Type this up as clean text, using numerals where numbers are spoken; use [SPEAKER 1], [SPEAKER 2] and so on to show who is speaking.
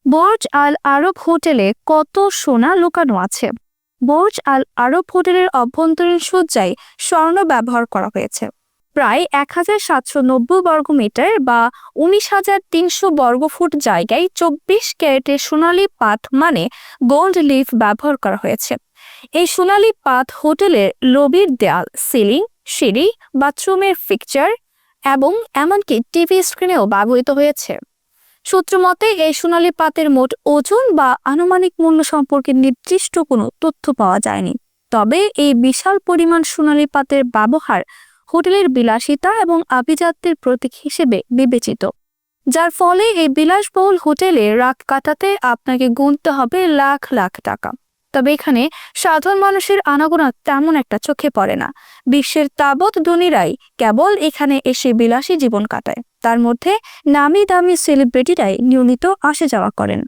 [SPEAKER 1] Burj আল আরব হোটেলে কত সোনা লুকানো আছে? বুর্জ আল আরব হোটেলের অভ্যন্তরীণ সজ্জায় স্বর্ণ ব্যবহার করা হয়েছে। প্রায় 1790 বর্গমিটার বা 19,300 বর্গফুট জায়গায় 24 ক্যারেটের সোনালী পাত মানে গোল্ড লিফ ব্যবহার করা হয়েছে। এই সোনালী পাত হোটেলের লবির দেয়াল, সিলিং, সিঁড়ি, বাথরুমের ফিকচার এবং এমনকি টিভি স্ক্রিনেও ব্যবহৃত হয়েছে। সূত্র মতে এই সোনালী পাতের মোট ওজন বা আনুমানিক মূল্য সম্পর্কে নির্দিষ্ট কোনো তথ্য পাওয়া যায়নি। তবে এই বিশাল পরিমাণ সোনালী পাতের ব্যবহার হোটেলের বিলাসিতা এবং আভিজাত্যের প্রতীক হিসেবে বিবেচিত, যার ফলে এই বিলাসবহুল হোটেলে রাত কাটাতে আপনাকে গুনতে হবে লাখ লাখ টাকা। তবে এখানে সাধারণ মানুষের আনাগোনা তেমন একটা চোখে পড়ে না। বিশ্বের তাবৎ ধনীরাই কেবল এখানে এসে বিলাসী জীবন কাটায়, তার মধ্যে নামি দামি সেলিব্রিটিরাই নিয়মিত আসে যাওয়া করেন।